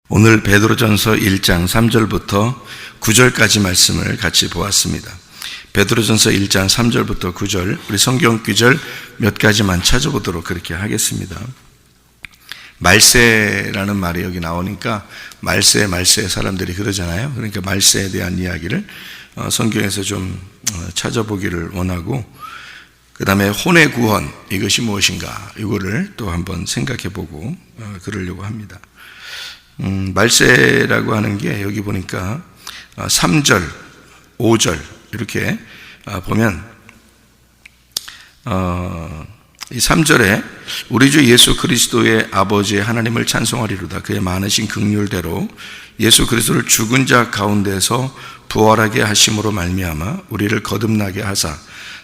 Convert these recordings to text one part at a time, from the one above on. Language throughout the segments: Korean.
오늘 베드로전서 1장 3절부터 9절까지 말씀을 같이 보았습니다. 베드로전서 1장 3절부터 9절, 우리 성경 구절 몇 가지만 찾아보도록 그렇게 하겠습니다. 말세라는 말이 여기 나오니까 말세 사람들이 그러잖아요. 그러니까 말세에 대한 이야기를 성경에서 좀 찾아보기를 원하고, 그 다음에 혼의 구원, 이것이 무엇인가, 이거를 또 한번 생각해 보고 그러려고 합니다. 말세라고 하는 게 여기 보니까 3절, 5절 이렇게 보면 이 3절에 우리 주 예수 그리스도의 아버지 하나님을 찬송하리로다. 그의 많으신 긍휼대로 예수 그리스도를 죽은 자 가운데서 부활하게 하심으로 말미암아 우리를 거듭나게 하사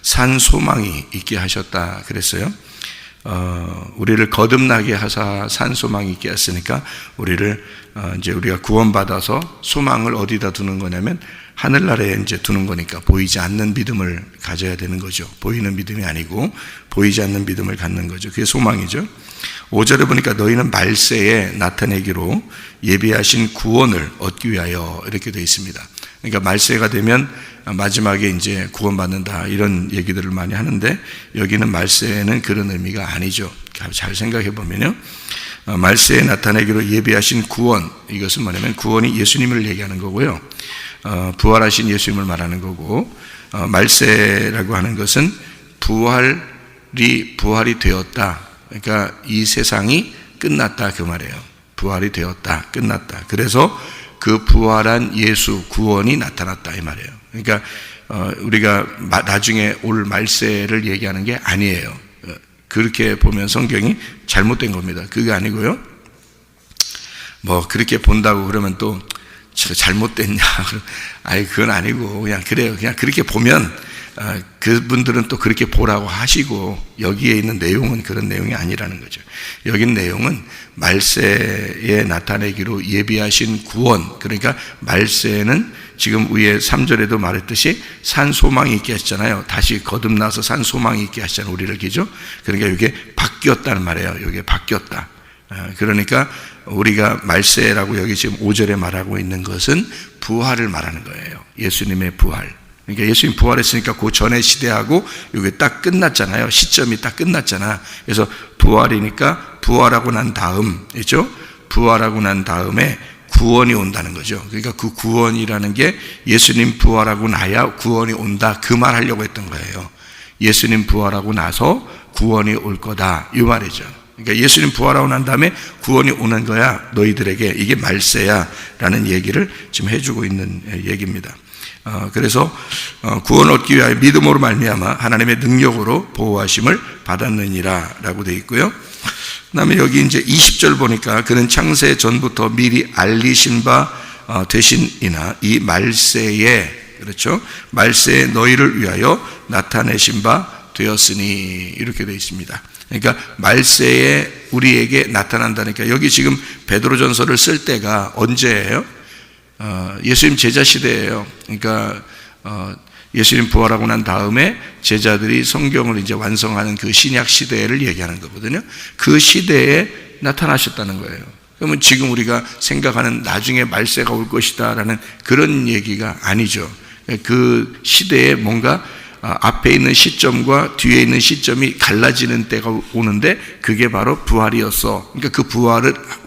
산 소망이 있게 하셨다 그랬어요. 우리를 거듭나게 하사 산 소망이 있게 했으니까 이제 우리가 구원받아서 소망을 어디다 두는 거냐면 하늘나라에 이제 두는 거니까 보이지 않는 믿음을 가져야 되는 거죠. 보이는 믿음이 아니고 보이지 않는 믿음을 갖는 거죠. 그게 소망이죠. 5절에 보니까 너희는 말세에 나타내기로 예비하신 구원을 얻기 위하여 이렇게 되어 있습니다. 그러니까 말세가 되면 마지막에 이제 구원받는다, 이런 얘기들을 많이 하는데 여기는 말세에는 그런 의미가 아니죠. 잘 생각해 보면요, 말세에 나타내기로 예비하신 구원, 이것은 뭐냐면 구원이 예수님을 얘기하는 거고요, 부활하신 예수님을 말하는 거고, 말세라고 하는 것은 부활이 되었다, 그러니까 이 세상이 끝났다 그 말이에요. 부활이 되었다, 끝났다. 그래서 그 부활한 예수 구원이 나타났다 이 말이에요. 그러니까 우리가 나중에 올 말세를 얘기하는 게 아니에요. 그렇게 보면 성경이 잘못된 겁니다. 그게 아니고요, 뭐 그렇게 본다고 그러면 또 잘못됐냐, 아니 그건 아니고 그냥 그래요. 그냥 그렇게 보면 그분들은 또 그렇게 보라고 하시고, 여기에 있는 내용은 그런 내용이 아니라는 거죠. 여기 내용은 말세에 나타내기로 예비하신 구원, 그러니까 말세는 지금 위에 3절에도 말했듯이 산 소망이 있게 하셨잖아요. 다시 거듭나서 산 소망이 있게 하시잖아요, 우리를. 기죠? 그러니까 이게 바뀌었다는 말이에요. 이게 바뀌었다. 그러니까 우리가 말세라고 여기 지금 5절에 말하고 있는 것은 부활을 말하는 거예요. 예수님의 부활. 그러니까 예수님 부활했으니까 그 전의 시대하고 이게 딱 끝났잖아요. 시점이 딱 끝났잖아. 그래서 부활이니까 부활하고 난 다음이죠. 부활하고 난 다음에 구원이 온다는 거죠. 그러니까 그 구원이라는 게 예수님 부활하고 나야 구원이 온다, 그 말 하려고 했던 거예요. 예수님 부활하고 나서 구원이 올 거다, 이 말이죠. 그러니까 예수님 부활하고 난 다음에 구원이 오는 거야, 너희들에게. 이게 말세야 라는 얘기를 지금 해주고 있는 얘기입니다. 그래서 구원을 얻기 위하여 믿음으로 말미암아 하나님의 능력으로 보호하심을 받았느니라 라고 되어 있고요. 그 다음에 여기 이제 20절 보니까 그는 창세 전부터 미리 알리신 바 되신이나 이 말세에, 그렇죠, 말세에 너희를 위하여 나타내신 바 되었으니, 이렇게 되어 있습니다. 그러니까 말세에 우리에게 나타난다니까, 여기 지금 베드로전서를 쓸 때가 언제예요? 예수님 제자 시대예요. 그러니까 예수님 부활하고 난 다음에 제자들이 성경을 이제 완성하는 그 신약 시대를 얘기하는 거거든요. 그 시대에 나타나셨다는 거예요. 그러면 지금 우리가 생각하는 나중에 말세가 올 것이다 라는 그런 얘기가 아니죠. 그 시대에 뭔가 앞에 있는 시점과 뒤에 있는 시점이 갈라지는 때가 오는데 그게 바로 부활이었어. 그러니까 그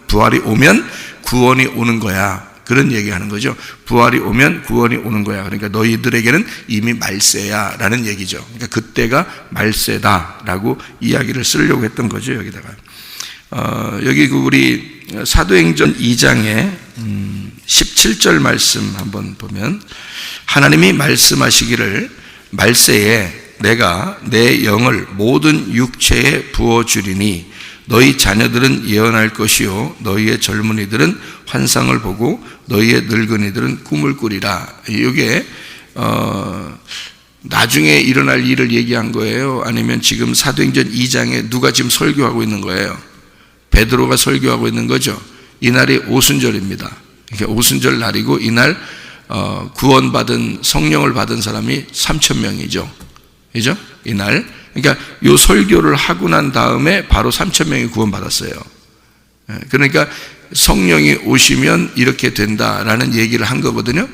부활이 오면 구원이 오는 거야, 그런 얘기하는 거죠. 부활이 오면 구원이 오는 거야. 그러니까 너희들에게는 이미 말세야 라는 얘기죠. 그러니까 그때가 말세다라고 이야기를 쓰려고 했던 거죠, 여기다가. 여기 우리 사도행전 2장에 17절 말씀 한번 보면, 하나님이 말씀하시기를 말세에 내가 내 영을 모든 육체에 부어주리니 너희 자녀들은 예언할 것이요 너희의 젊은이들은 환상을 보고 너희의 늙은이들은 꿈을 꾸리라. 이게 나중에 일어날 일을 얘기한 거예요? 아니면 지금 사도행전 2장에 누가 지금 설교하고 있는 거예요? 베드로가 설교하고 있는 거죠. 이날이 오순절입니다. 그러니까 오순절 날이고 이날 구원받은, 성령을 받은 사람이 3,000명이죠. 그죠? 이날. 그러니까 요 설교를 하고 난 다음에 바로 3,000명이 구원받았어요. 그러니까 성령이 오시면 이렇게 된다라는 얘기를 한 거거든요.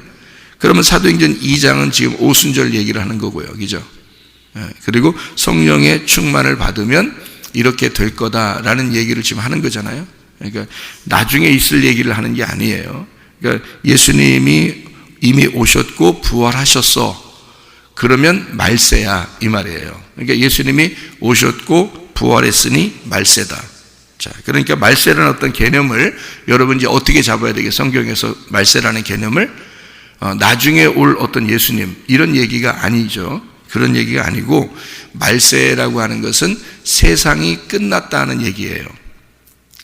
그러면 사도행전 2장은 지금 오순절 얘기를 하는 거고요. 그죠? 그리고 성령의 충만을 받으면 이렇게 될 거다라는 얘기를 지금 하는 거잖아요. 그러니까 나중에 있을 얘기를 하는 게 아니에요. 그러니까 예수님이 이미 오셨고 부활하셨어. 그러면 말세야 이 말이에요. 그러니까 예수님이 오셨고 부활했으니 말세다. 자, 그러니까 말세라는 어떤 개념을 여러분 이제 어떻게 잡아야 되겠어요? 성경에서 말세라는 개념을 나중에 올 어떤 예수님 이런 얘기가 아니죠. 그런 얘기가 아니고 말세라고 하는 것은 세상이 끝났다는 얘기예요.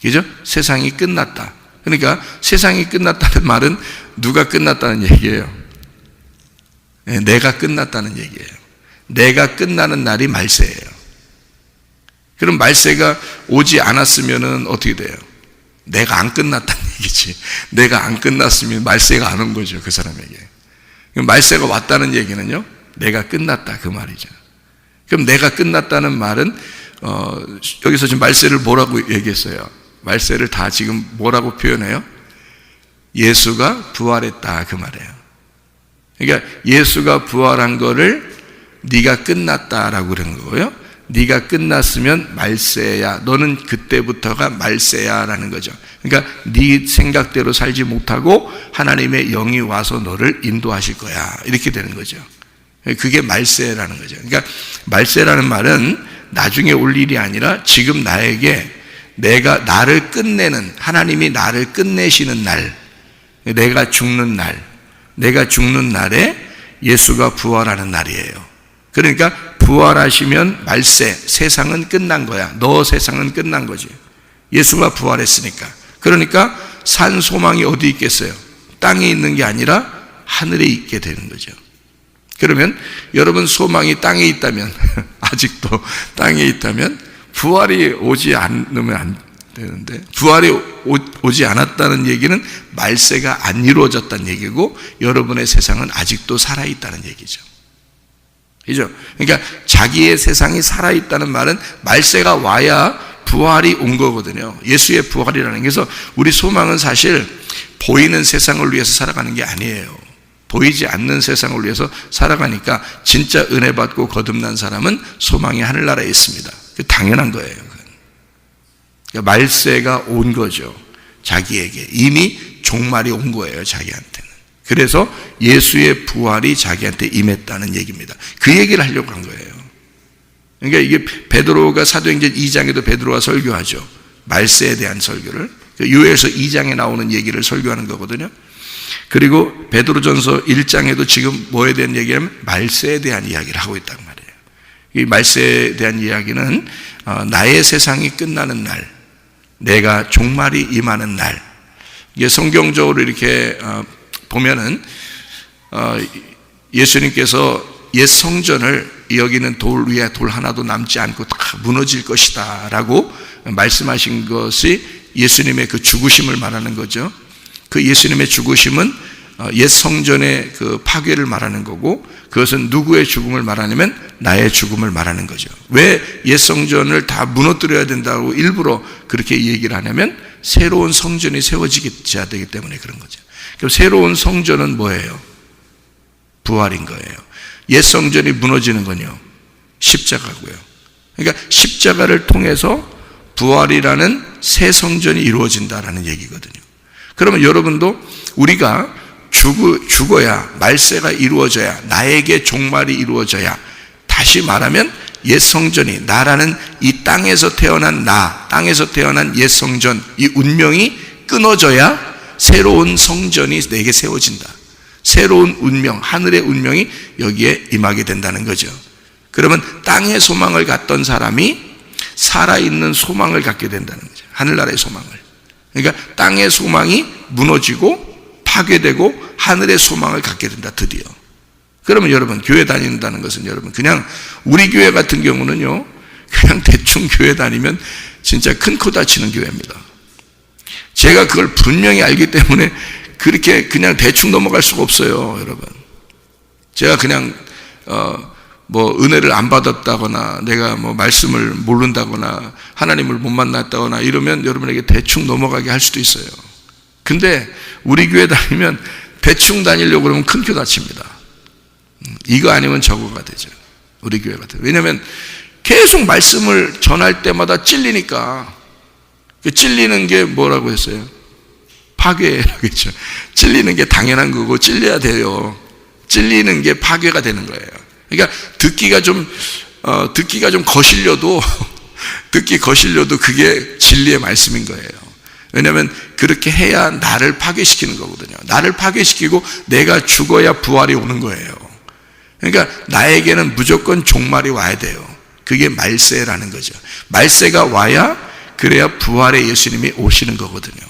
그죠? 세상이 끝났다. 그러니까 세상이 끝났다는 말은 누가 끝났다는 얘기예요? 내가 끝났다는 얘기예요. 내가 끝나는 날이 말세예요. 그럼 말세가 오지 않았으면 어떻게 돼요? 내가 안 끝났다는 얘기지. 내가 안 끝났으면 말세가 안 온 거죠, 그 사람에게. 그럼 말세가 왔다는 얘기는요, 내가 끝났다 그 말이죠. 그럼 내가 끝났다는 말은 여기서 지금 말세를 뭐라고 얘기했어요? 말세를 다 지금 뭐라고 표현해요? 예수가 부활했다 그 말이에요. 그러니까 예수가 부활한 거를 네가 끝났다라고 그런 거고요. 네가 끝났으면 말세야. 너는 그때부터가 말세야라는 거죠. 그러니까 네 생각대로 살지 못하고 하나님의 영이 와서 너를 인도하실 거야. 이렇게 되는 거죠. 그게 말세라는 거죠. 그러니까 말세라는 말은 나중에 올 일이 아니라 지금 나에게 내가 나를 끝내는, 하나님이 나를 끝내시는 날, 내가 죽는 날에 예수가 부활하는 날이에요. 그러니까 부활하시면 말세, 세상은 끝난 거야. 너 세상은 끝난 거지. 예수가 부활했으니까. 그러니까 산 소망이 어디 있겠어요? 땅에 있는 게 아니라 하늘에 있게 되는 거죠. 그러면 여러분 소망이 땅에 있다면 아직도 땅에 있다면 부활이 오지 않으면 안 되는데, 부활이 오지 않았다는 얘기는 말세가 안 이루어졌다는 얘기고 여러분의 세상은 아직도 살아있다는 얘기죠. 그죠? 그러니까 자기의 세상이 살아있다는 말은 말세가 와야 부활이 온 거거든요. 예수의 부활이라는 게. 그래서 우리 소망은 사실 보이는 세상을 위해서 살아가는 게 아니에요. 보이지 않는 세상을 위해서 살아가니까 진짜 은혜 받고 거듭난 사람은 소망이 하늘나라에 있습니다. 당연한 거예요. 그러니까 말세가 온 거죠. 자기에게 이미 종말이 온 거예요. 자기한테는. 그래서 예수의 부활이 자기한테 임했다는 얘기입니다. 그 얘기를 하려고 한 거예요. 그러니까 이게 베드로가 사도행전 2장에도 베드로가 설교하죠. 말세에 대한 설교를. 요엘서 2장에 나오는 얘기를 설교하는 거거든요. 그리고 베드로전서 1장에도 지금 뭐에 대한 얘기냐면 말세에 대한 이야기를 하고 있단 말이에요. 이 말세에 대한 이야기는 나의 세상이 끝나는 날, 내가 종말이 임하는 날. 이게 성경적으로 이렇게 보면은 예수님께서 옛 성전을 여기는 돌 위에 돌 하나도 남지 않고 다 무너질 것이다 라고 말씀하신 것이 예수님의 그 죽으심을 말하는 거죠. 그 예수님의 죽으심은 옛 성전의 그 파괴를 말하는 거고, 그것은 누구의 죽음을 말하냐면 나의 죽음을 말하는 거죠. 왜 옛 성전을 다 무너뜨려야 된다고 일부러 그렇게 얘기를 하냐면 새로운 성전이 세워지야 되기 때문에 그런 거죠. 그럼 새로운 성전은 뭐예요? 부활인 거예요. 옛 성전이 무너지는 건요, 십자가고요. 그러니까 십자가를 통해서 부활이라는 새 성전이 이루어진다라는 얘기거든요. 그러면 여러분도 우리가 죽어야, 말세가 이루어져야, 나에게 종말이 이루어져야, 다시 말하면 옛 성전이, 나라는 이 땅에서 태어난 땅에서 태어난 옛 성전, 이 운명이 끊어져야 새로운 성전이 내게 세워진다. 새로운 운명, 하늘의 운명이 여기에 임하게 된다는 거죠. 그러면 땅의 소망을 갖던 사람이 살아있는 소망을 갖게 된다는 거죠. 하늘나라의 소망을. 그러니까 땅의 소망이 무너지고 파괴되고 하늘의 소망을 갖게 된다, 드디어. 그러면 여러분, 교회 다닌다는 것은 여러분, 그냥 우리 교회 같은 경우는요, 그냥 대충 교회 다니면 진짜 큰 코 다치는 교회입니다. 제가 그걸 분명히 알기 때문에 그렇게 그냥 대충 넘어갈 수가 없어요, 여러분. 제가 그냥 은혜를 안 받았다거나 내가 말씀을 모른다거나 하나님을 못 만났다거나 이러면 여러분에게 대충 넘어가게 할 수도 있어요. 근데 우리 교회 다니면 대충 다니려고 그러면 큰 교 다칩니다. 이거 아니면 저거가 되죠. 우리 교회 같은. 왜냐하면 계속 말씀을 전할 때마다 찔리니까. 찔리는 게 뭐라고 했어요? 파괴라겠죠. 찔리는 게 당연한 거고 찔려야 돼요. 찔리는 게 파괴가 되는 거예요. 그러니까 듣기가 좀 거실려도 그게 진리의 말씀인 거예요. 왜냐하면 그렇게 해야 나를 파괴시키는 거거든요. 나를 파괴시키고 내가 죽어야 부활이 오는 거예요. 그러니까 나에게는 무조건 종말이 와야 돼요. 그게 말세라는 거죠. 말세가 와야 그래야 부활의 예수님이 오시는 거거든요.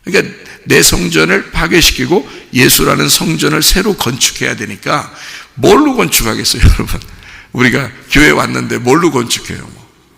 그러니까 내 성전을 파괴시키고 예수라는 성전을 새로 건축해야 되니까 뭘로 건축하겠어요, 여러분? 우리가 교회 왔는데 뭘로 건축해요?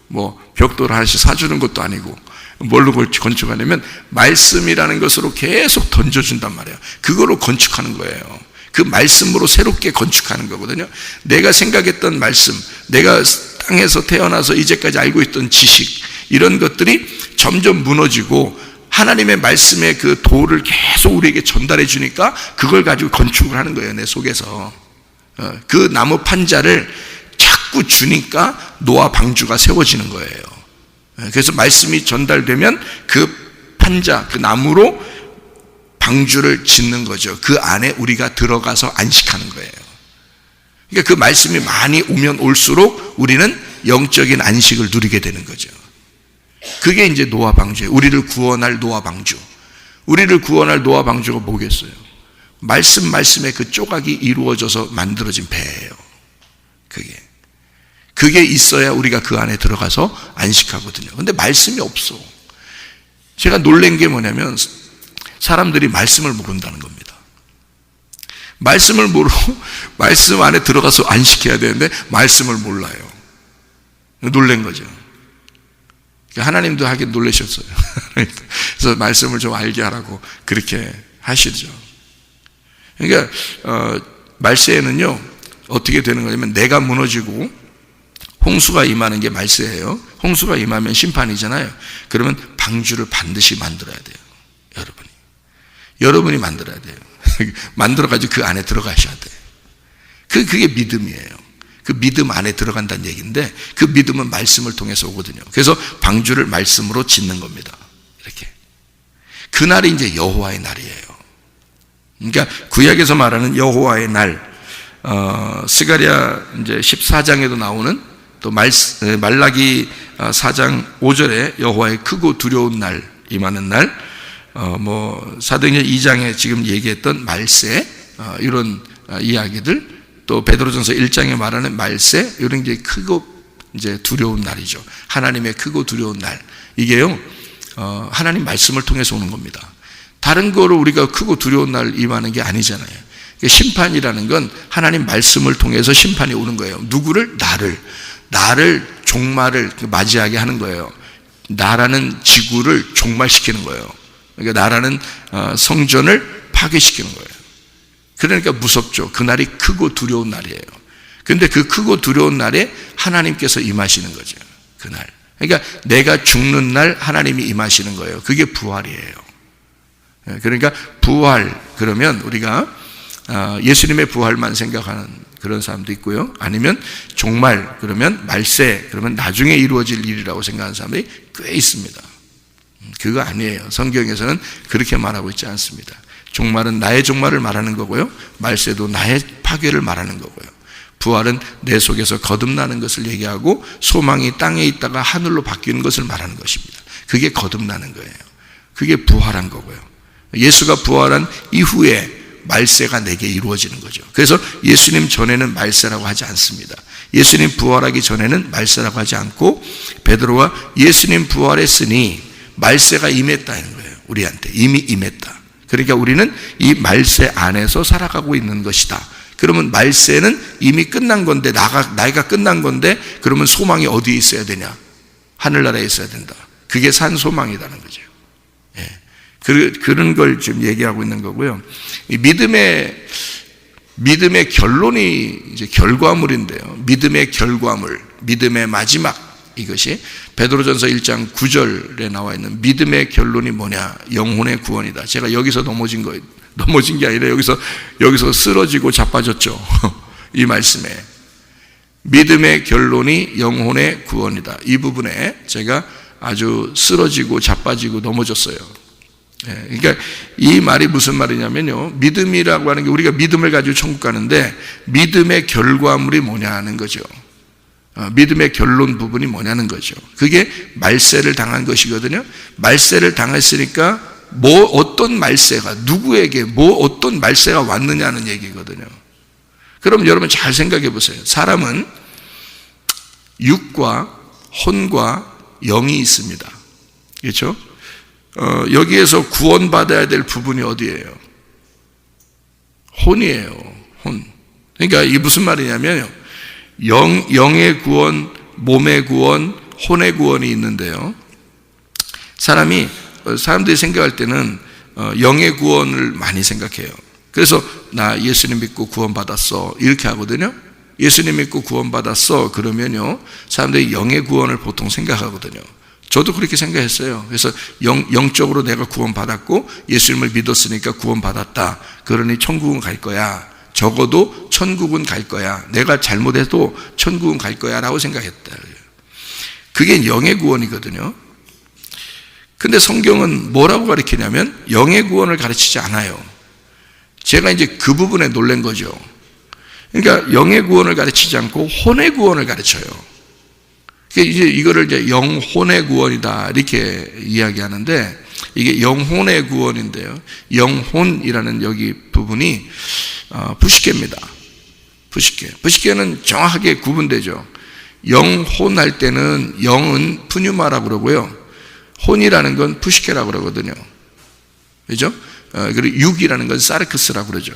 뭐 벽돌 하나씩 사주는 것도 아니고 뭘로 건축하냐면 말씀이라는 것으로 계속 던져준단 말이에요. 그거로 건축하는 거예요. 그 말씀으로 새롭게 건축하는 거거든요. 내가 생각했던 말씀, 내가 땅에서 태어나서 이제까지 알고 있던 지식, 이런 것들이 점점 무너지고 하나님의 말씀의 그 도를 계속 우리에게 전달해 주니까 그걸 가지고 건축을 하는 거예요, 내 속에서. 그 나무 판자를 자꾸 주니까 노아 방주가 세워지는 거예요. 그래서 말씀이 전달되면 그 판자, 그 나무로 방주를 짓는 거죠. 그 안에 우리가 들어가서 안식하는 거예요. 그러니까 그 말씀이 많이 오면 올수록 우리는 영적인 안식을 누리게 되는 거죠. 그게 이제 노아 방주예요. 우리를 구원할 노아 방주. 우리를 구원할 노아 방주가 뭐겠어요? 말씀에 그 조각이 이루어져서 만들어진 배예요. 그게 있어야 우리가 그 안에 들어가서 안식하거든요. 근데 말씀이 없어. 제가 놀란 게 뭐냐면 사람들이 말씀을 모른다는 겁니다. 말씀을 모르고 말씀 안에 들어가서 안식해야 되는데 말씀을 몰라요. 놀란 거죠. 하나님도 하긴 놀라셨어요. 그래서 말씀을 좀 알게 하라고 그렇게 하시죠. 그러니까 말세에는요 어떻게 되는 거냐면 내가 무너지고 홍수가 임하는 게 말세예요. 홍수가 임하면 심판이잖아요. 그러면 방주를 반드시 만들어야 돼요. 여러분이 만들어야 돼요. 만들어가지고 그 안에 들어가셔야 돼요. 그게 믿음이에요. 그 믿음 안에 들어간다는 얘기인데 그 믿음은 말씀을 통해서 오거든요. 그래서 방주를 말씀으로 짓는 겁니다. 이렇게. 그날이 이제 여호와의 날이에요. 그러니까 구약에서 말하는 여호와의 날, 스가랴 이제 14장에도 나오는 또 말라기 4장 5절에 여호와의 크고 두려운 날, 임하는 날, 사도행전 2장에 지금 얘기했던 말세, 이런 이야기들, 또 베드로전서 1장에 말하는 말세, 이런 게 크고 이제 두려운 날이죠. 하나님의 크고 두려운 날. 이게요, 하나님 말씀을 통해서 오는 겁니다. 다른 거로 우리가 크고 두려운 날 임하는 게 아니잖아요. 심판이라는 건 하나님 말씀을 통해서 심판이 오는 거예요. 누구를? 나를 종말을 맞이하게 하는 거예요. 나라는 지구를 종말시키는 거예요. 그러니까 나라는 성전을 파괴시키는 거예요. 그러니까 무섭죠. 그날이 크고 두려운 날이에요. 그런데 그 크고 두려운 날에 하나님께서 임하시는 거죠. 그날. 그러니까 내가 죽는 날 하나님이 임하시는 거예요. 그게 부활이에요. 그러니까 부활, 그러면 우리가 예수님의 부활만 생각하는 그런 사람도 있고요. 아니면 종말, 그러면 말세, 그러면 나중에 이루어질 일이라고 생각하는 사람들이 꽤 있습니다. 그거 아니에요. 성경에서는 그렇게 말하고 있지 않습니다. 종말은 나의 종말을 말하는 거고요. 말세도 나의 파괴를 말하는 거고요. 부활은 내 속에서 거듭나는 것을 얘기하고 소망이 땅에 있다가 하늘로 바뀌는 것을 말하는 것입니다. 그게 거듭나는 거예요. 그게 부활한 거고요. 예수가 부활한 이후에 말세가 내게 이루어지는 거죠. 그래서 예수님 전에는 말세라고 하지 않습니다. 예수님 부활하기 전에는 말세라고 하지 않고 베드로가 예수님 부활했으니 말세가 임했다는 거예요. 우리한테 이미 임했다. 그러니까 우리는 이 말세 안에서 살아가고 있는 것이다. 그러면 말세는 이미 끝난 건데 나이가 끝난 건데 그러면 소망이 어디에 있어야 되냐? 하늘나라에 있어야 된다. 그게 산 소망이라는 거죠. 예. 그런 걸 지금 얘기하고 있는 거고요. 이 믿음의 결론이 이제 결과물인데요. 믿음의 결과물, 믿음의 마지막, 이것이 베드로전서 1장 9절에 나와 있는 믿음의 결론이 뭐냐? 영혼의 구원이다. 제가 여기서 넘어진 거예요. 넘어진 게 아니라 여기서 쓰러지고 자빠졌죠. 이 말씀에 믿음의 결론이 영혼의 구원이다. 이 부분에 제가 아주 쓰러지고 자빠지고 넘어졌어요. 그러니까 이 말이 무슨 말이냐면요, 믿음이라고 하는 게 우리가 믿음을 가지고 천국 가는데 믿음의 결과물이 뭐냐는 거죠. 믿음의 결론 부분이 뭐냐는 거죠. 그게 말세를 당한 것이거든요. 말세를 당했으니까 어떤 말세가 누구에게 어떤 말세가 왔느냐는 얘기거든요. 그럼 여러분 잘 생각해 보세요. 사람은 육과 혼과 영이 있습니다. 그렇죠? 여기에서 구원받아야 될 부분이 어디예요? 혼이에요. 혼. 그러니까 이게 무슨 말이냐면요, 영의 구원, 몸의 구원, 혼의 구원이 있는데요, 사람들이 생각할 때는 영의 구원을 많이 생각해요. 그래서 나 예수님 믿고 구원받았어 이렇게 하거든요. 예수님 믿고 구원받았어 그러면요, 사람들이 영의 구원을 보통 생각하거든요. 저도 그렇게 생각했어요. 그래서 영적으로 내가 구원받았고 예수님을 믿었으니까 구원받았다, 그러니 천국은 갈 거야, 적어도 천국은 갈 거야, 내가 잘못해도 천국은 갈 거야 라고 생각했다. 그게 영의 구원이거든요. 근데 성경은 뭐라고 가르치냐면 영의 구원을 가르치지 않아요. 제가 이제 그 부분에 놀란 거죠. 그러니까 영의 구원을 가르치지 않고 혼의 구원을 가르쳐요. 이제 이거를 이제 영혼의 구원이다 이렇게 이야기하는데, 이게 영혼의 구원인데요, 영혼이라는 여기 부분이 부식계입니다. 부식계는 정확하게 구분되죠. 영혼 할 때는 영은 푸뉴마라고 그러고요, 혼이라는 건 푸시케라고 그러거든요. 그죠? 그리고 육이라는 건 사르크스라고 그러죠.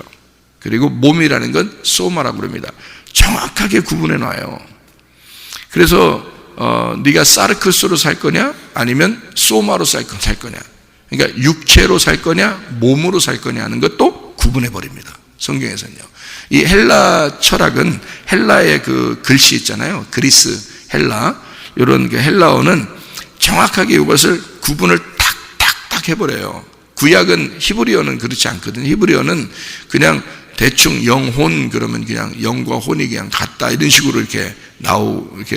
그리고 몸이라는 건 소마라고 그럽니다. 정확하게 구분해 놔요. 그래서 네가 사르크스로 살 거냐 아니면 소마로 살 거냐, 그러니까 육체로 살 거냐 몸으로 살 거냐 하는 것도 구분해 버립니다. 성경에서는요. 이 헬라 철학은 헬라의 그 글씨 있잖아요. 그리스, 헬라, 이런 그 헬라어는 정확하게 이것을 구분을 탁탁탁 해버려요. 구약은 히브리어는 그렇지 않거든요. 히브리어는 그냥 대충 영혼 그러면 그냥 영과 혼이 그냥 같다 이런 식으로 이렇게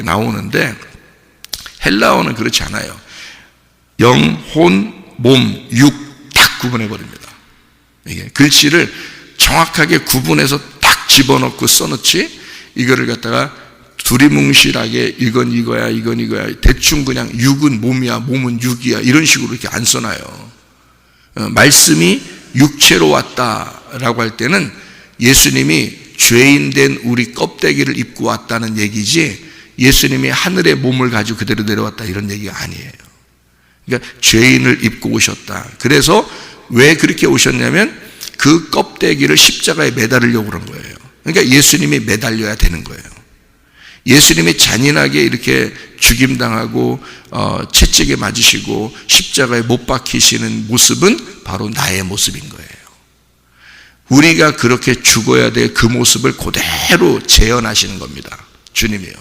나오는데, 헬라어는 그렇지 않아요. 영, 혼, 몸, 육 딱 구분해 버립니다. 이게 글씨를 정확하게 구분해서 딱 집어넣고 써놓지, 이거를 갖다가 두리뭉실하게 이건 이거야 대충 그냥 육은 몸이야 몸은 육이야 이런 식으로 이렇게 안 써놔요. 말씀이 육체로 왔다라고 할 때는 예수님이 죄인된 우리 껍데기를 입고 왔다는 얘기지, 예수님이 하늘의 몸을 가지고 그대로 내려왔다 이런 얘기가 아니에요. 그러니까 죄인을 입고 오셨다. 그래서 왜 그렇게 오셨냐면 그 껍데기를 십자가에 매달으려고 그런 거예요. 그러니까 예수님이 매달려야 되는 거예요. 예수님이 잔인하게 이렇게 죽임당하고 채찍에 맞으시고 십자가에 못 박히시는 모습은 바로 나의 모습인 거예요. 우리가 그렇게 죽어야 될 그 모습을 그대로 재현하시는 겁니다. 주님이요.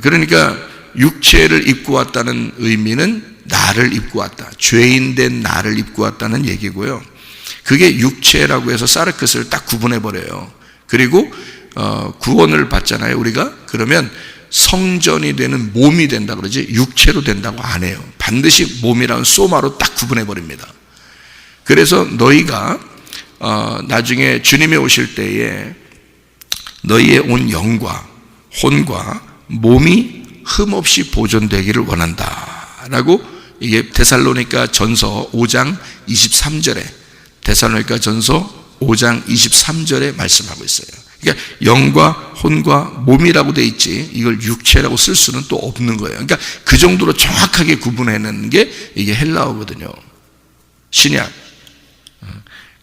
그러니까 육체를 입고 왔다는 의미는 나를 입고 왔다, 죄인된 나를 입고 왔다는 얘기고요. 그게 육체라고 해서 사르크스를 딱 구분해 버려요. 그리고 구원을 받잖아요 우리가. 그러면 성전이 되는 몸이 된다 그러지 육체로 된다고 안 해요. 반드시 몸이라는 소마로 딱 구분해 버립니다. 그래서 너희가 나중에 주님이 오실 때에 너희의 온 영과 혼과 몸이 흠없이 보존되기를 원한다 라고, 이게 데살로니가 전서 5장 23절에 데살로니가 전서 5장 23절에 말씀하고 있어요. 그러니까 영과 혼과 몸이라고 돼 있지 이걸 육체라고 쓸 수는 또 없는 거예요. 그러니까 그 정도로 정확하게 구분해내는 게 이게 헬라어거든요. 신약.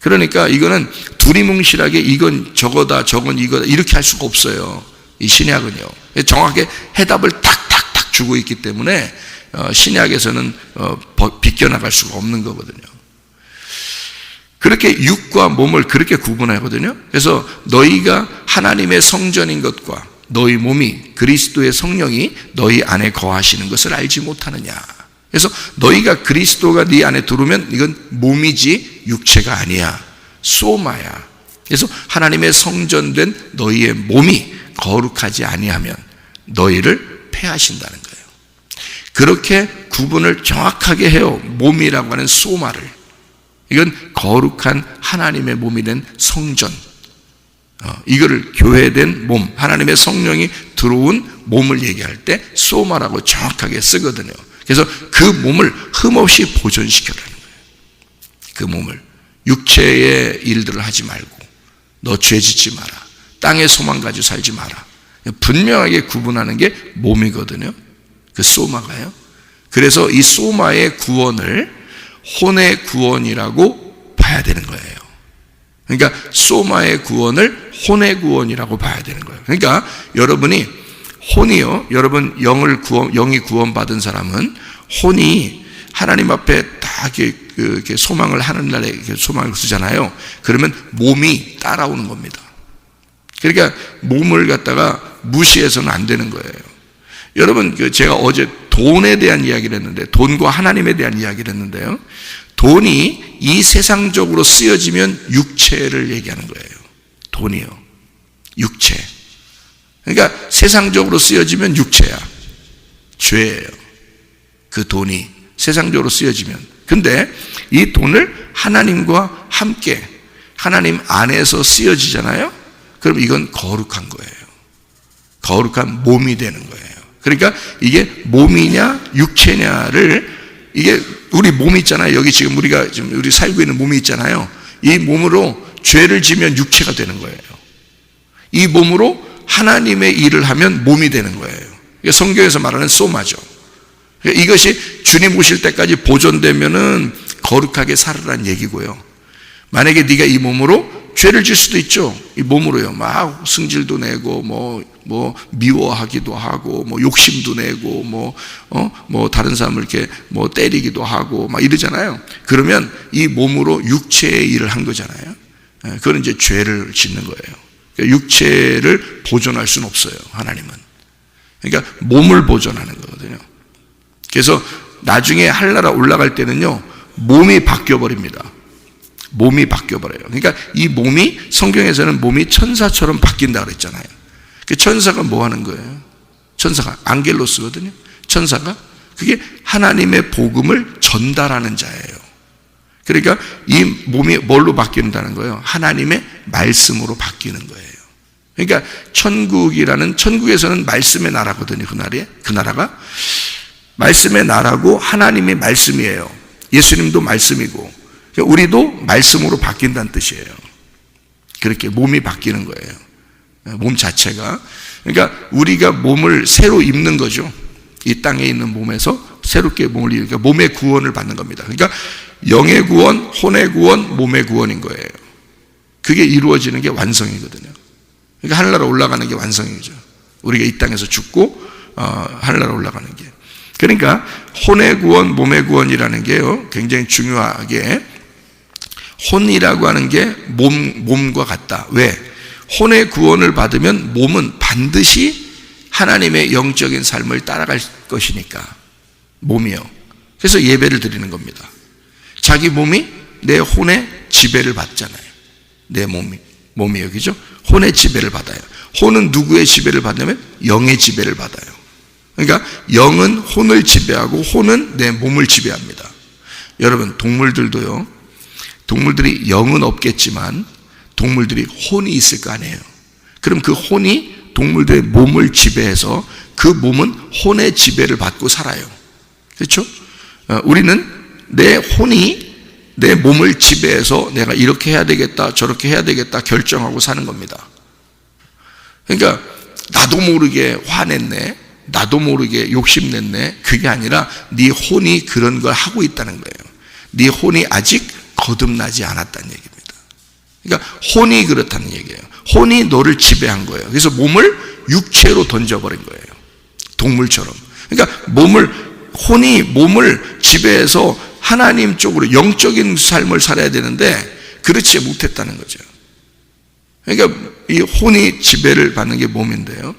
그러니까 이거는 두리뭉실하게 이건 저거다 저건 이거다 이렇게 할 수가 없어요. 이 신약은요. 정확하게 해답을 탁탁탁 주고 있기 때문에 신약에서는 비껴나갈 수가 없는 거거든요. 그렇게 육과 몸을 그렇게 구분하거든요. 그래서 너희가 하나님의 성전인 것과 너희 몸이 그리스도의 성령이 너희 안에 거하시는 것을 알지 못하느냐. 그래서 너희가 그리스도가 네 안에 들어오면 이건 몸이지 육체가 아니야. 소마야. 그래서 하나님의 성전된 너희의 몸이 거룩하지 아니하면 너희를 폐하신다는 거예요. 그렇게 구분을 정확하게 해요. 몸이라고 하는 소마를. 이건 거룩한 하나님의 몸이 된 성전. 이거를 교회된 몸, 하나님의 성령이 들어온 몸을 얘기할 때 소마라고 정확하게 쓰거든요. 그래서 그 몸을 흠없이 보존시켜라는 거예요. 그 몸을. 육체의 일들을 하지 말고 너 죄 짓지 마라. 땅의 소망 가지고 살지 마라. 분명하게 구분하는 게 몸이거든요. 그 소마가요. 그래서 이 소마의 구원을 혼의 구원이라고 봐야 되는 거예요. 그러니까 소마의 구원을 혼의 구원이라고 봐야 되는 거예요. 그러니까 여러분이 혼이요, 여러분 영이 구원받은 사람은 혼이 하나님 앞에 다 이렇게 소망을 하늘날에 이렇게 소망을 쓰잖아요. 그러면 몸이 따라오는 겁니다. 그러니까 몸을 갖다가 무시해서는 안 되는 거예요. 여러분, 제가 어제 돈에 대한 이야기를 했는데, 돈과 하나님에 대한 이야기를 했는데요. 돈이 이 세상적으로 쓰여지면 육체를 얘기하는 거예요. 돈이요. 육체. 그러니까 세상적으로 쓰여지면 육체야. 죄예요. 그 돈이 세상적으로 쓰여지면. 근데 이 돈을 하나님과 함께 하나님 안에서 쓰여지잖아요. 그럼 이건 거룩한 거예요. 거룩한 몸이 되는 거예요. 그러니까 이게 몸이냐 육체냐를, 이게 우리 몸이 있잖아요. 여기 지금 우리 살고 있는 몸이 있잖아요. 이 몸으로 죄를 지면 육체가 되는 거예요. 이 몸으로 하나님의 일을 하면 몸이 되는 거예요. 이게 성경에서 말하는 소마죠. 이것이 주님 오실 때까지 보존되면은 거룩하게 살으라는 얘기고요. 만약에 네가 이 몸으로 죄를 질 수도 있죠. 이 몸으로요. 막 승질도 내고 뭐 미워하기도 하고 뭐 욕심도 내고 뭐 다른 사람을 이렇게 뭐 때리기도 하고 막 이러잖아요. 그러면 이 몸으로 육체의 일을 한 거잖아요. 그건 이제 죄를 짓는 거예요. 그러니까 육체를 보존할 수는 없어요. 하나님은. 그러니까 몸을 보존하는 거거든요. 그래서 나중에 하늘나라 올라갈 때는요, 몸이 바뀌어 버립니다. 몸이 바뀌어 버려요. 그러니까 이 몸이, 성경에서는 몸이 천사처럼 바뀐다 그랬잖아요. 그 천사가 뭐 하는 거예요? 천사가 앙겔로스거든요. 천사가 그게 하나님의 복음을 전달하는 자예요. 그러니까 이 몸이 뭘로 바뀐다는 거예요? 하나님의 말씀으로 바뀌는 거예요. 그러니까 천국에서는 말씀의 나라거든요. 그 나라가 말씀의 나라고 하나님의 말씀이에요. 예수님도 말씀이고 우리도 말씀으로 바뀐다는 뜻이에요. 그렇게 몸이 바뀌는 거예요. 몸 자체가. 그러니까 우리가 몸을 새로 입는 거죠. 이 땅에 있는 몸에서 새롭게 몸을 입으니까 몸의 구원을 받는 겁니다. 그러니까 영의 구원, 혼의 구원, 몸의 구원인 거예요. 그게 이루어지는 게 완성이거든요. 그러니까 하늘나라 올라가는 게 완성이죠. 우리가 이 땅에서 죽고 하늘나라 올라가는 게. 그러니까 혼의 구원, 몸의 구원이라는 게요, 굉장히 중요하게, 혼이라고 하는 게 몸과 같다. 왜? 혼의 구원을 받으면 몸은 반드시 하나님의 영적인 삶을 따라갈 것이니까. 몸이요. 그래서 예배를 드리는 겁니다. 자기 몸이 내 혼의 지배를 받잖아요. 내 몸이 여기죠. 혼의 지배를 받아요. 혼은 누구의 지배를 받냐면 영의 지배를 받아요. 그러니까 영은 혼을 지배하고 혼은 내 몸을 지배합니다. 여러분, 동물들도요, 동물들이 영은 없겠지만 동물들이 혼이 있을 거 아니에요. 그럼 그 혼이 동물들의 몸을 지배해서 그 몸은 혼의 지배를 받고 살아요. 그렇죠? 우리는 내 혼이 내 몸을 지배해서 내가 이렇게 해야 되겠다, 저렇게 해야 되겠다 결정하고 사는 겁니다. 그러니까 나도 모르게 화냈네, 나도 모르게 욕심냈네, 그게 아니라 네 혼이 그런 걸 하고 있다는 거예요. 네 혼이 아직 거듭나지 않았다는 얘기입니다. 그러니까 혼이 그렇다는 얘기예요. 혼이 너를 지배한 거예요. 그래서 몸을 육체로 던져버린 거예요. 동물처럼. 그러니까 혼이 몸을 지배해서 하나님 쪽으로 영적인 삶을 살아야 되는데 그렇지 못했다는 거죠. 그러니까 이 혼이 지배를 받는 게 몸인데요.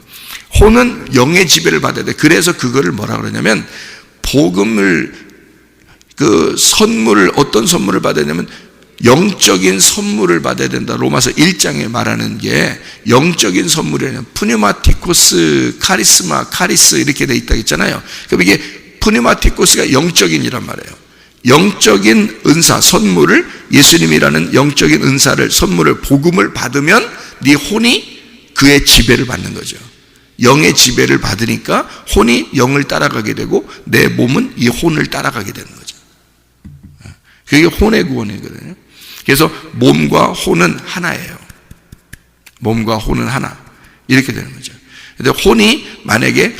혼은 영의 지배를 받아야 돼. 그래서 그거를 뭐라 그러냐면, 복음을, 선물을, 어떤 선물을 받아야 되냐면 영적인 선물을 받아야 된다. 로마서 1장에 말하는 게 영적인 선물이에요. 푸뉴마티코스, 카리스마, 카리스 이렇게 돼 있다 했잖아요. 그럼 이게 푸뉴마티코스가 영적인이란 말이에요. 영적인 은사, 선물을, 예수님이라는 영적인 은사를, 선물을, 복음을 받으면 네 혼이 그의 지배를 받는 거죠. 영의 지배를 받으니까 혼이 영을 따라가게 되고 내 몸은 이 혼을 따라가게 되는 거죠. 그게 혼의 구원이거든요. 그래서 몸과 혼은 하나예요. 몸과 혼은 하나. 이렇게 되는 거죠. 근데 혼이 만약에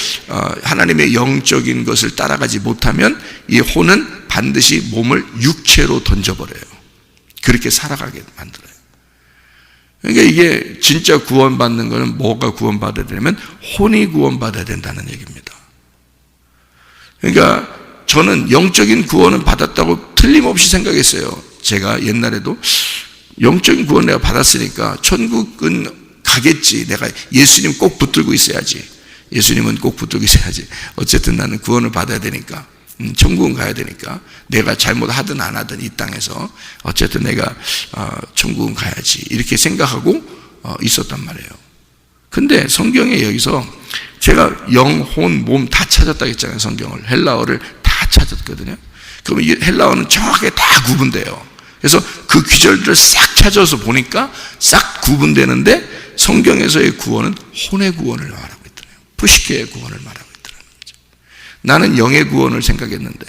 하나님의 영적인 것을 따라가지 못하면 이 혼은 반드시 몸을 육체로 던져버려요. 그렇게 살아가게 만들어요. 그러니까 이게 진짜 구원받는 거는 뭐가 구원받아야 되냐면 혼이 구원받아야 된다는 얘기입니다. 그러니까 저는 영적인 구원은 받았다고 틀림없이 생각했어요. 제가 옛날에도 영적인 구원 내가 받았으니까 천국은 가겠지. 내가 예수님 꼭 붙들고 있어야지. 예수님은 꼭 붙들고 있어야지. 어쨌든 나는 구원을 받아야 되니까, 천국은 가야 되니까, 내가 잘못하든 안 하든 이 땅에서 어쨌든 내가 천국은 가야지 이렇게 생각하고 있었단 말이에요. 근데 성경에 여기서 제가 영, 혼, 몸 다 찾았다고 했잖아요. 성경을, 헬라어를 다 찾았거든요. 그러면 이 헬라어는 정확하게 다 구분돼요. 그래서 그 귀절들을 싹 찾아서 보니까 싹 구분되는데 성경에서의 구원은 혼의 구원을 말하고 있더래요. 푸시케의 구원을 말하고 있더라는 거죠. 나는 영의 구원을 생각했는데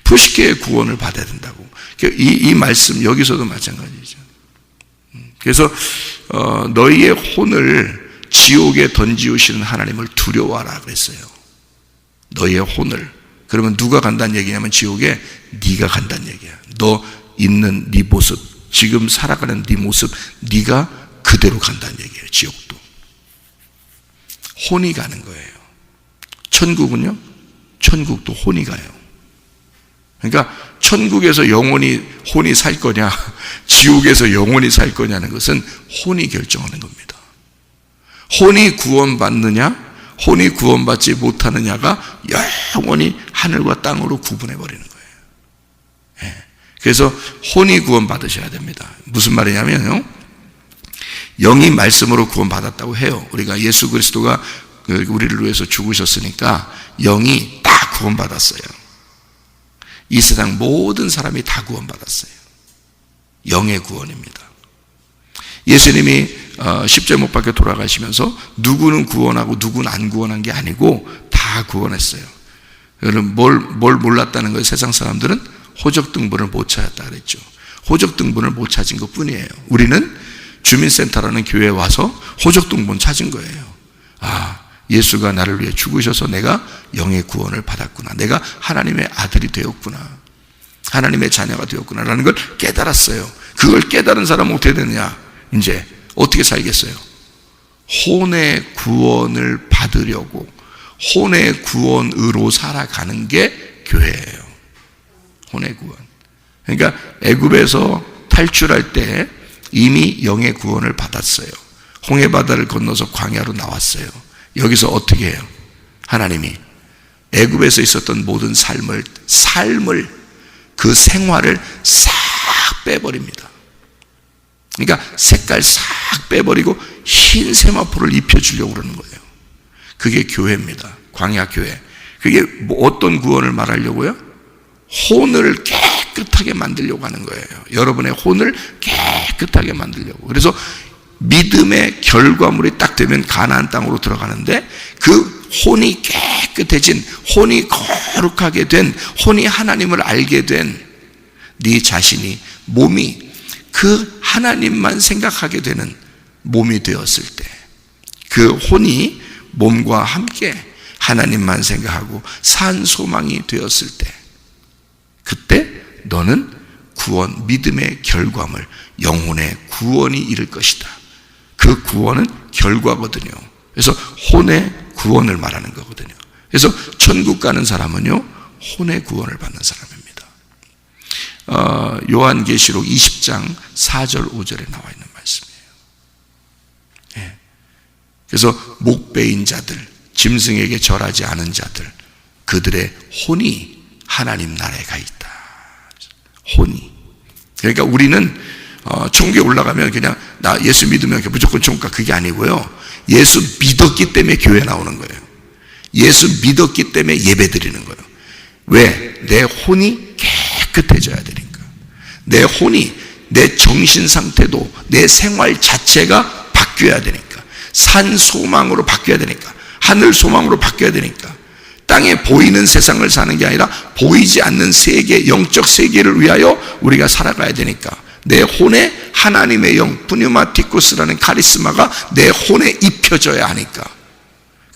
푸시케의 구원을 받아야 된다고. 이 말씀 여기서도 마찬가지죠. 그래서 너희의 혼을 지옥에 던지우시는 하나님을 두려워하라 그랬어요. 너희의 혼을. 그러면 누가 간다는 얘기냐면 지옥에 네가 간다는 얘기야. 너 있는 네 모습, 지금 살아가는 네 모습, 네가 그대로 간다는 얘기예요. 지옥도 혼이 가는 거예요. 천국은요? 천국도 혼이 가요. 그러니까 천국에서 영원히 혼이 살 거냐, 지옥에서 영원히 살 거냐는 것은 혼이 결정하는 겁니다. 혼이 구원받느냐, 혼이 구원받지 못하느냐가 영원히 하늘과 땅으로 구분해 버리는 거예요. 그래서 혼이 구원받으셔야 됩니다. 무슨 말이냐면요, 영이 말씀으로 구원받았다고 해요. 우리가 예수 그리스도가 우리를 위해서 죽으셨으니까 영이 다 구원받았어요. 이 세상 모든 사람이 다 구원받았어요. 영의 구원입니다. 예수님이 십자가 못 박혀 돌아가시면서 누구는 구원하고 누구는 안 구원한 게 아니고 다 구원했어요. 여러분 뭘 몰랐다는 거예요. 세상 사람들은 호적등본을 못 찾았다 그랬죠. 호적등본을 못 찾은 것 뿐이에요. 우리는 주민센터라는 교회에 와서 호적등본 찾은 거예요. 아, 예수가 나를 위해 죽으셔서 내가 영의 구원을 받았구나. 내가 하나님의 아들이 되었구나. 하나님의 자녀가 되었구나 라는 걸 깨달았어요. 그걸 깨달은 사람은 어떻게 되느냐, 이제 어떻게 살겠어요? 혼의 구원을 받으려고 혼의 구원으로 살아가는 게 교회예요. 혼의 구원. 그러니까 애굽에서 탈출할 때 이미 영의 구원을 받았어요. 홍해바다를 건너서 광야로 나왔어요. 여기서 어떻게 해요? 하나님이 애굽에서 있었던 모든 삶을 그 생활을 싹 빼버립니다. 그러니까 색깔 싹 빼버리고 흰 세마포를 입혀주려고 그러는 거예요. 그게 교회입니다. 광야 교회. 그게 어떤 구원을 말하려고요? 혼을 깨끗하게 만들려고 하는 거예요. 여러분의 혼을 깨끗하게 만들려고. 그래서 믿음의 결과물이 딱 되면 가나안 땅으로 들어가는데 그 혼이 깨끗해진, 혼이 거룩하게 된, 혼이 하나님을 알게 된 네 자신이, 몸이 그 하나님만 생각하게 되는 몸이 되었을 때, 그 혼이 몸과 함께 하나님만 생각하고 산 소망이 되었을 때, 그때 너는 구원, 믿음의 결과물, 영혼의 구원이 이를 것이다. 그 구원은 결과거든요. 그래서 혼의 구원을 말하는 거거든요. 그래서 천국 가는 사람은요, 혼의 구원을 받는 사람입니다. 요한계시록 20장 4절 5절에 나와 있는 말씀이에요. 예. 그래서 목베인 자들, 짐승에게 절하지 않은 자들, 그들의 혼이 하나님 나라에 가 있다. 혼이. 그러니까 우리는 천국에 올라가면 그냥 나 예수 믿으면 무조건 천국 가, 그게 아니고요. 예수 믿었기 때문에 교회 나오는 거예요. 예수 믿었기 때문에 예배 드리는 거예요. 왜? 내 혼이 깨끗해져야 되니까. 내 혼이, 내 정신 상태도, 내 생활 자체가 바뀌어야 되니까. 산 소망으로 바뀌어야 되니까. 하늘 소망으로 바뀌어야 되니까. 땅에 보이는 세상을 사는 게 아니라 보이지 않는 세계, 영적 세계를 위하여 우리가 살아가야 되니까. 내 혼에 하나님의 영, 푸뉴마티쿠스라는 카리스마가 내 혼에 입혀져야 하니까.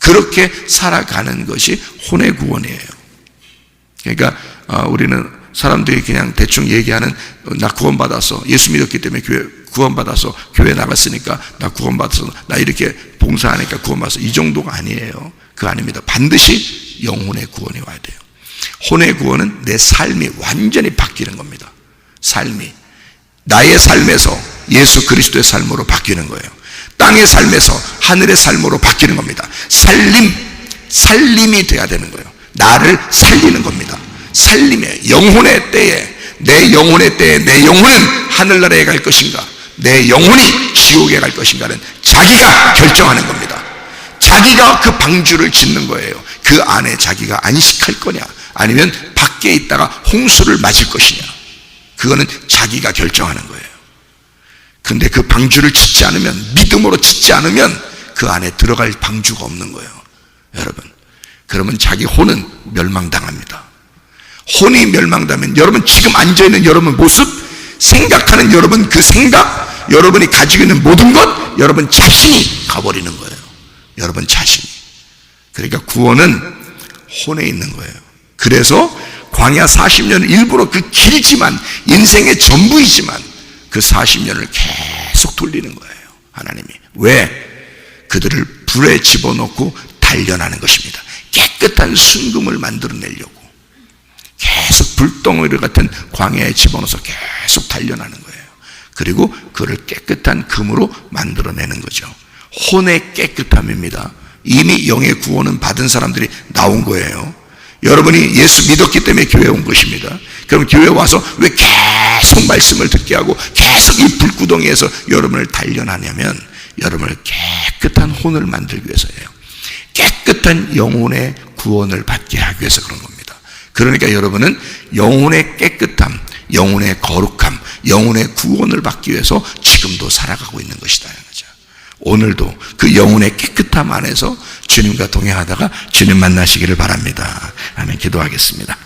그렇게 살아가는 것이 혼의 구원이에요. 그러니까 우리는 사람들이 그냥 대충 얘기하는, 나 구원받았어, 예수 믿었기 때문에 교회 구원받아서 교회 나갔으니까 나 구원받아서, 나 이렇게 봉사하니까 구원받아서, 이 정도가 아니에요. 그거 아닙니다. 반드시 영혼의 구원이 와야 돼요. 혼의 구원은 내 삶이 완전히 바뀌는 겁니다. 삶이 나의 삶에서 예수 그리스도의 삶으로 바뀌는 거예요. 땅의 삶에서 하늘의 삶으로 바뀌는 겁니다. 살림이 돼야 되는 거예요. 나를 살리는 겁니다. 살림의 영혼의 때에, 내 영혼의 때에 내 영혼은 하늘나라에 갈 것인가, 내 영혼이 지옥에 갈 것인가는 자기가 결정하는 겁니다. 자기가 그 방주를 짓는 거예요. 그 안에 자기가 안식할 거냐, 아니면 밖에 있다가 홍수를 맞을 것이냐, 그거는 자기가 결정하는 거예요. 근데 그 방주를 짓지 않으면, 믿음으로 짓지 않으면 그 안에 들어갈 방주가 없는 거예요. 여러분, 그러면 자기 혼은 멸망당합니다. 혼이 멸망당하면 여러분 지금 앉아있는 여러분 모습, 생각하는 여러분 그 생각, 여러분이 가지고 있는 모든 것, 여러분 자신이 가버리는 거예요. 여러분 자신이. 그러니까 구원은 혼에 있는 거예요. 그래서 광야 40년을 일부러, 그 길지만 인생의 전부이지만 그 40년을 계속 돌리는 거예요. 하나님이. 왜? 그들을 불에 집어넣고 단련하는 것입니다. 깨끗한 순금을 만들어내려고 계속 불덩어리 같은 광야에 집어넣어서 계속 단련하는 거예요. 그리고 그를 깨끗한 금으로 만들어내는 거죠. 혼의 깨끗함입니다. 이미 영의 구원은 받은 사람들이 나온 거예요. 여러분이 예수 믿었기 때문에 교회에 온 것입니다. 그럼 교회에 와서 왜 계속 말씀을 듣게 하고 계속 이 불구덩이에서 여러분을 단련하냐면, 여러분을 깨끗한 혼을 만들기 위해서예요. 깨끗한 영혼의 구원을 받게 하기 위해서 그런 겁니다. 그러니까 여러분은 영혼의 깨끗함, 영혼의 거룩함, 영혼의 구원을 받기 위해서 지금도 살아가고 있는 것이다. 오늘도 그 영혼의 깨끗함 안에서 주님과 동행하다가 주님 만나시기를 바랍니다. 아멘. 기도하겠습니다.